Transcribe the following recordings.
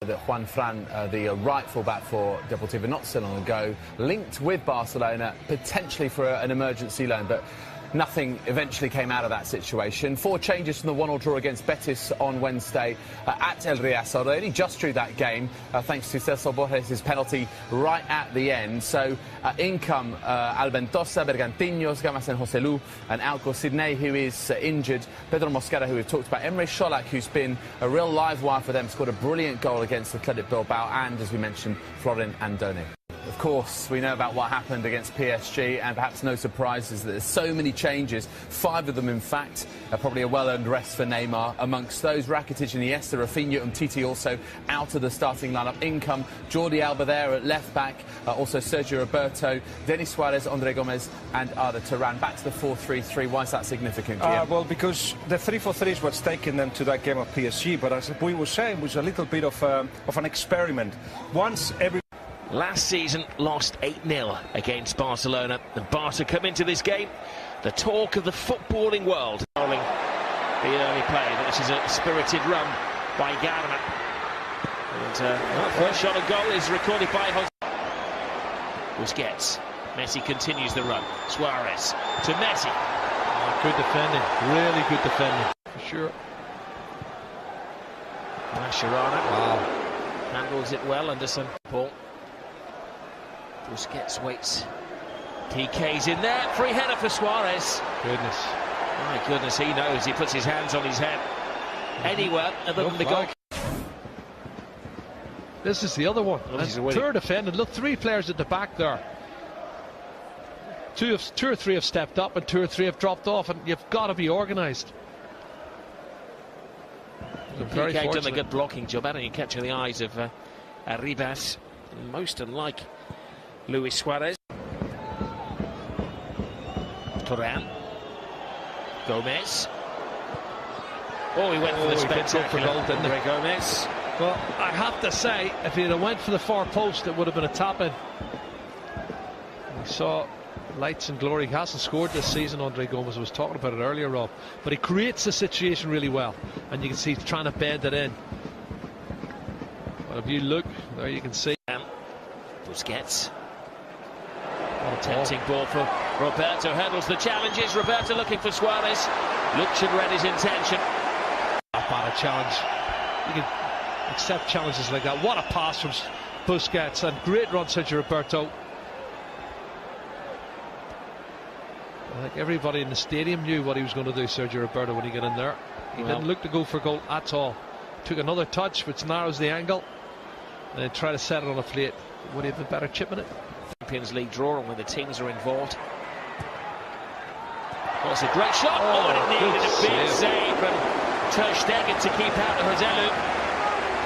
That Juan Fran, the right full-back for Deportivo not so long ago, linked with Barcelona, potentially for an emergency loan, but nothing eventually came out of that situation. 4 changes from the 1-1 draw against Betis on Wednesday at El Riazor. They only just drew that game thanks to Celso Borges' penalty right at the end. So in come Albentosa, Bergantinos, Gamas and Joselu, and Alco Sidney, who is injured. Pedro Mosquera, who we've talked about. Emre Solak, who's been a real live wire for them, scored a brilliant goal against Athletic Bilbao, and, as we mentioned, Florin Andone. Of course, we know about what happened against PSG, and perhaps no surprises that there's so many changes, 5 of them in fact, probably a well-earned rest for Neymar. Amongst those, Rakitic, Iniesta, Rafinha and Titi also out of the starting lineup. In come Jordi Alba there at left-back, also Sergio Roberto, Denis Suarez, Andre Gomes and Arda Turan. Back to the 4-3-3. Why is that significant, Guillaume? Well, because the 3-4-3 is what's taken them to that game of PSG, but as we were saying, it was a little bit of an experiment. Once every Last season lost 8-0 against Barcelona, and Barca come into this game the talk of the footballing world. Following the early play, this is a spirited run by Garma. And first shot of goal is recorded by Busquets. Messi continues the run. Suarez to Messi. Oh, good defending, really good defending, for sure. Mascherano handles it well, Anderson. Paul. Busquets waits. PK's in there. Free header for Suarez. Goodness. My goodness, he knows. He puts his hands on his head. Anywhere other than the goal. This is the other one. Third defending. Look, 3 players at the back there. 2 or 3 have stepped up and 2 or 3 have dropped off, and you've got to be organised. PK done a good blocking job, and catching the eyes of Arribas. Most unlike Luis Suarez. Turan. Gomez. Oh, he went for the spectacular Andre Gomez. Well, I have to say, if he'd have went for the far post, it would have been a tap-in. We saw lights and glory. He hasn't scored this season, Andre Gomez. I was talking about it earlier, Rob. But he creates the situation really well, and you can see he's trying to bend it in. But if you look, there you can see. Busquets. A tempting ball for Roberto. Hurdles the challenges. Roberto looking for Suarez. Looks and read his intention. Not bad a challenge. You can accept challenges like that. What a pass from Busquets, and great run, Sergio Roberto. I think everybody in the stadium knew what he was going to do, Sergio Roberto, when he got in there. He didn't look to go for goal at all. Took another touch, which narrows the angle, and then try to set it on a plate. Would he have a better chip in it? Champions League draw, and when the teams are involved. That's a great shot. Oh, and it needed a big save from Ter Stegen to keep out of Joselu,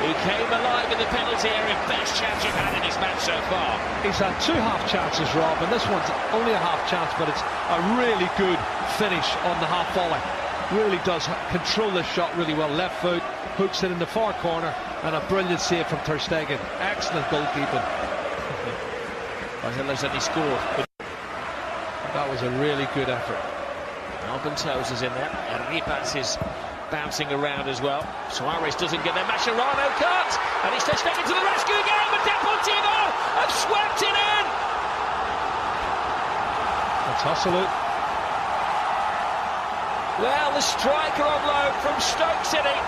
who came alive in the penalty area. Best chance you've had in this match so far. He's had 2 half chances, Rob, and this one's only a half chance, but it's a really good finish on the half volley. Really does control this shot really well. Left foot, hooks it in the far corner, and a brilliant save from Ter Stegen. Excellent goalkeeping. Barcelona's only scored, but that was a really good effort. Albentosa is in there. Arribas is bouncing around as well. Suarez doesn't get there. Mascherano cut, and he's Ter Stegen to the rescue again. But Deportivo have swept it in. That's Joselu. Well, the striker on loan from Stoke City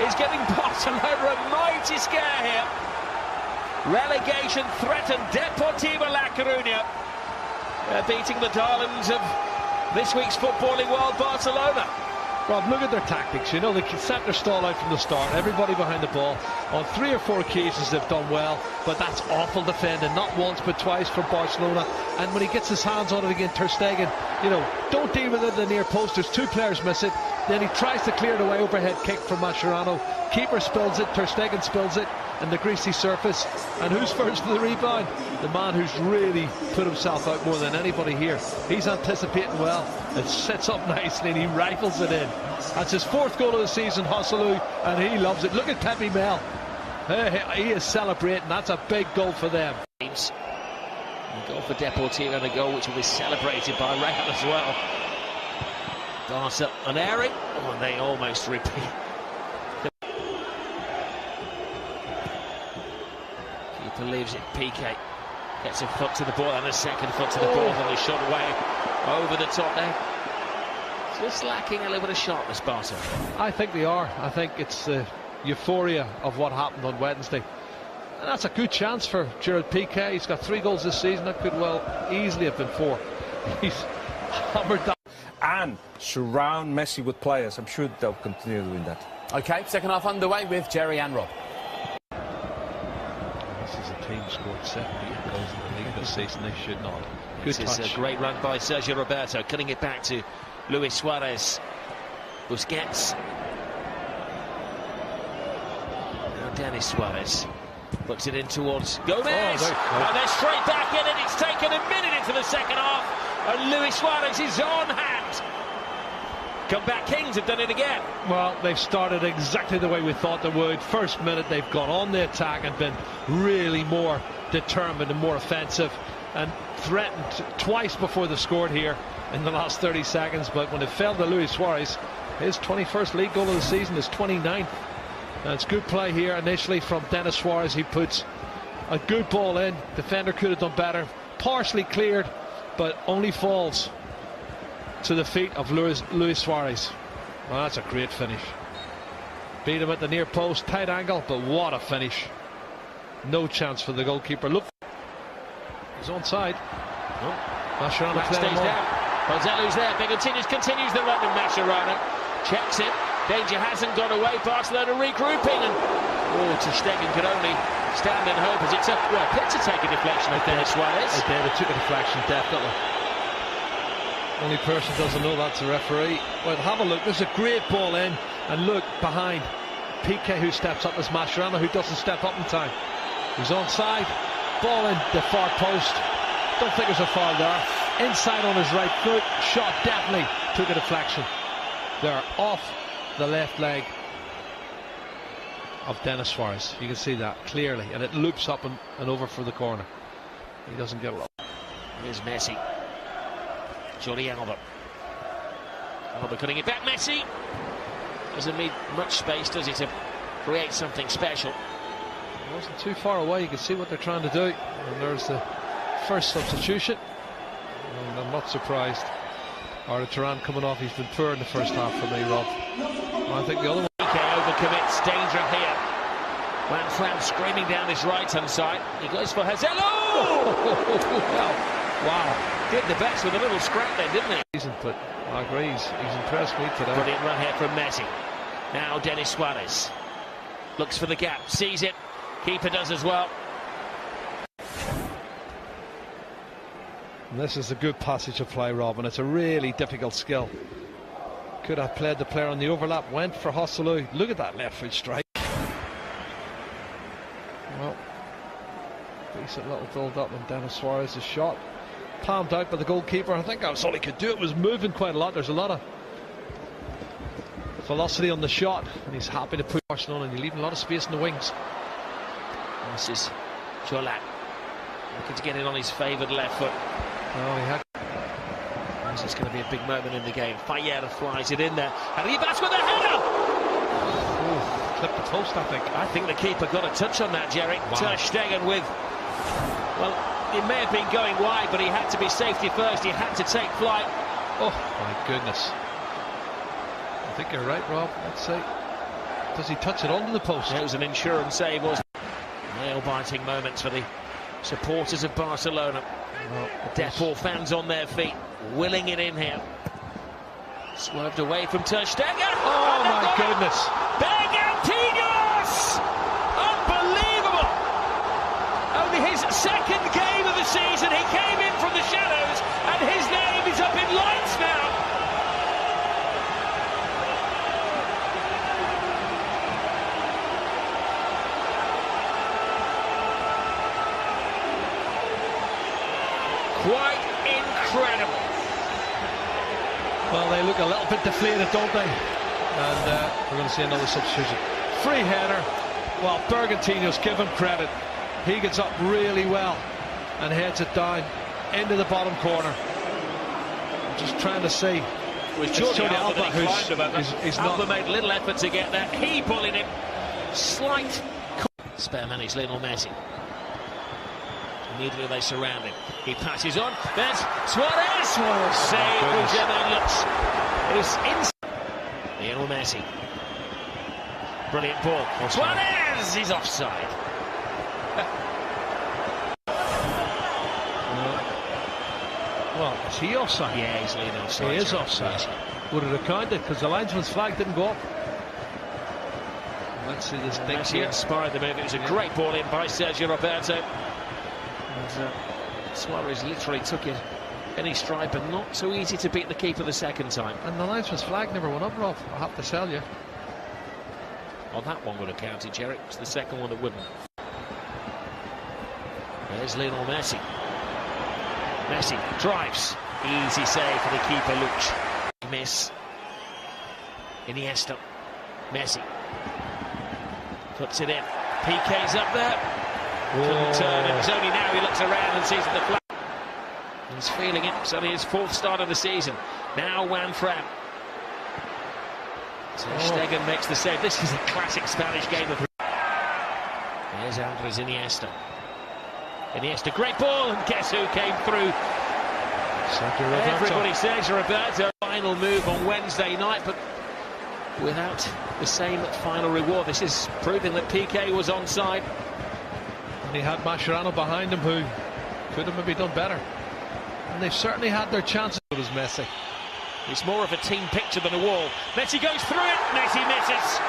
is giving Barcelona a mighty scare here. Relegation threatened Deportivo la Coruna. They're beating the darlings of this week's footballing world, Barcelona. Rob, look at their tactics. You know, they set their stall out from the start. Everybody behind the ball. On 3 or 4 occasions they've done well, but that's awful defending. Not once but twice for Barcelona. And when he gets his hands on it again, Ter Stegen, you know, don't deal with it at the near post. There's 2 players miss it. Then he tries to clear it away. Overhead kick from Mascherano. Keeper spills it. Ter Stegen spills it in the greasy surface. And who's first to the rebound? The man who's really put himself out more than anybody here. He's anticipating well. It sets up nicely and he rifles it in. That's his 4th goal of the season, Joselu, and he loves it. Look at Pepe Mel. He is celebrating. That's a big goal for them. A goal for Deportivo, and a goal which will be celebrated by Real as well. Barca unerring. Oh, and they almost repeat. Keeper leaves it. Piqué gets a foot to the ball and a second foot to the ball, and they shot away over the top there. Just lacking a little bit of sharpness, Barca. I think they are. I think it's the euphoria of what happened on Wednesday. And that's a good chance for Gerard Piqué. He's got 3 goals this season. That could well easily have been 4. He's hammered down. And surround Messi with players. I'm sure they'll continue doing that. OK, second half underway with Jerry and Rob. This is a team scored 78 goals in the league this season. They should not. Good touch. This is a great run by Sergio Roberto, cutting it back to Luis Suarez. Busquets. Now Denis Suarez puts it in towards Gomez. And they're straight back in it. It's taken a minute into the second half, and Luis Suarez is on hand. Comeback Kings have done it again. Well, they've started exactly the way we thought they would. First minute, they've gone on the attack and been really more determined and more offensive, and threatened twice before they scored here in the last 30 seconds. But when it fell to Luis Suarez, his 21st league goal of the season, is 29th. And it's good play here initially from Denis Suarez. He puts a good ball in. Defender could have done better. Partially cleared, but only falls to the feet of Luis Suarez. Well, that's a great finish. Beat him at the near post, tight angle, but what a finish. No chance for the goalkeeper. Look, he's onside. Mascherano stays down. Rosellu's there. Bergantinos continues the run, and Mascherano checks it. Danger hasn't gone away. Barcelona regrouping, and ter Stegen could only stand and hope as it took to take a deflection of Denis Suarez. It took a deflection, definitely. Only person doesn't know that's the referee. Well, have a look. There's a great ball in, and look behind. Piqué, who steps up, as Mascherano, who doesn't step up in time. He's onside. Ball in the far post. Don't think there's a foul there. Inside on his right foot. Shot definitely took a deflection. They're off the left leg of Denis Suarez. You can see that clearly, and it loops up and over for the corner. He doesn't get it up. Here's Messi. Jordi Alba. Alba cutting it back. Messi doesn't need much space, does he, to create something special? It wasn't too far away. You can see what they're trying to do, and there's the first substitution. And I'm not surprised. Arda Turan coming off. He's been poor in the first half for me, Rob. I think the other one. Piqué overcommits. Danger here. Juan screaming down his right-hand side. He goes for Hazelo. Wow. Did the best with a little scrap there, didn't he? But I agree. He's impressed me today. Brilliant run here from Messi. Now Denis Suarez looks for the gap. Sees it. Keeper does as well. And this is a good passage of play, Rob, and it's a really difficult skill. Could have played the player on the overlap, went for Joselu. Look at that left foot strike. Well, decent little build up, and Denis Suarez's shot palmed out by the goalkeeper. I think that's all he could do. It was moving quite a lot. There's a lot of velocity on the shot, and he's happy to put Barcelona, and you're leaving a lot of space in the wings. This is Jolat looking to get in on his favoured left foot. Oh, he had. This is going to be a big moment in the game. Fayera flies it in there. And he bats with a header! Ooh, clipped the post, I think. I think the keeper got a touch on that, Jerry. Wow. Ter Stegen with... Well, it may have been going wide, but he had to be safety first. He had to take flight. Oh, my goodness. I think you're right, Rob. Let's see. Does he touch it onto the post? It was an insurance save, wasn't it? Nail-biting moments for the supporters of Barcelona. Well, Deport fans on their feet, willing it in here. Swerved away from Ter Stegen. Oh, my goodness. Bergantinos! Unbelievable! Only his second game of the season. He came in from the shadows, and his name is up in lights now. Quite incredible. Well, they look a little bit deflated, don't they? And we're going to see another substitution. Free header. Well, Bergantinos, give him credit. He gets up really well and heads it down into the bottom corner. I'm just trying to see. With Jordi Alba, who's Alba made little effort to get there. He bullied him. Slight. Spare man is Lionel Messi. Immediately they surround him. He passes on. There's Suarez. Oh, save from German Lutz. It's inside. Lionel Messi. Brilliant ball. Suarez is offside. Well, is he offside? Yeah, he's leaning offside. He is offside. Would it have counted? Because the linesman's flag didn't go up. Let's see this thing Messi here. inspired the move. It was a great ball in by Sergio Roberto. And Suarez literally took it in his stride, but not so easy to beat the keeper the second time. And the linesman's flag never went up, Rob. I have to tell you. Well, that one would have counted, Jerry. It's the second one that wouldn't. There's Lionel Messi. Messi drives. Easy save for the keeper, Luch. Miss. Iniesta. Messi. Puts it in. PK's up there. Couldn't turn, and it's only now he looks around and sees the flag. He's feeling it. It's only his fourth start of the season. Now Juan Fran. So Stegen makes the save. This is a classic Spanish game of... There's Andres Iniesta. Iniesta, great ball, and guess who came through? Everybody says Roberto. Final move on Wednesday night, but without the same final reward. This is proving that PK was onside. And he had Mascherano behind him, who could have maybe done better. And they've certainly had their chances. It was Messi. It's more of a team picture than a wall. Messi goes through it. Messi misses.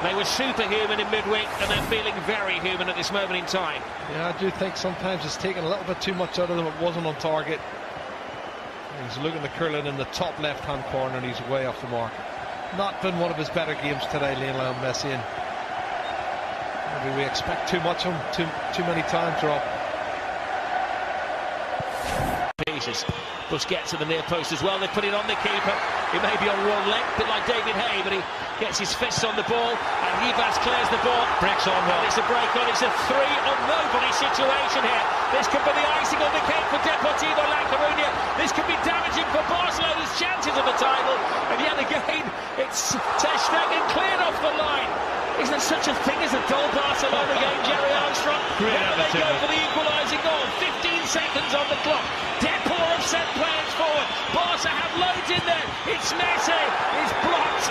They were superhuman in midweek, and they're feeling very human at this moment in time. Yeah, I do think sometimes it's taken a little bit too much out of them. It wasn't on target. He's looking to curl it in the top left-hand corner, and he's way off the mark. Not been one of his better games today, Lionel Messi. And maybe we expect too much of him too many times, Rob. Pieces. Busquets at the near post as well. They put it on the keeper. He may be on one leg, a bit like David Hay, but he gets his fists on the ball, and Rivas clears the ball. Breaks on well. And it's a break on. It's a 3-on-nobody situation here. This could be the icing on the cake for Deportivo La Coruna. This could be damaging for Barcelona's chances of the title. And yet again, it's Ter Stegen cleared off the line. Is there such a thing as a dull Barcelona game, Jerry Armstrong? Great Now they attitude. go for the equalising goal. 15 seconds on the clock. Depor have sent players forward. Barca have loads in there. It's Messi. It's blocked.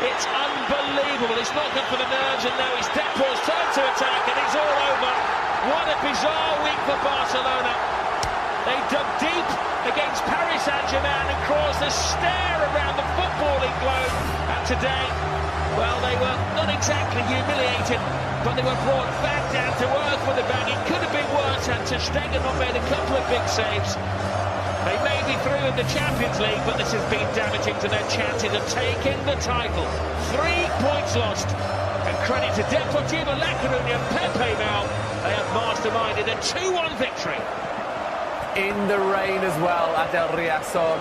It's unbelievable. It's not good for the nerves, and now it's Depor's turn to attack, and it's all over. What a bizarre week for Barcelona. They dug deep against Paris Saint-Germain and caused a stare around the footballing globe. And today, well, they were not exactly humiliated, but they were brought back down to earth with a bang. It could have been worse had Ter Stegen not made a couple of big saves. They may be through in the Champions League, but this has been damaging to their chances of taking the title. 3 points lost. And credit to Deportivo La Coruna and Pepe Mel. They have masterminded a 2-1 victory. In the rain as well, Adel Riazor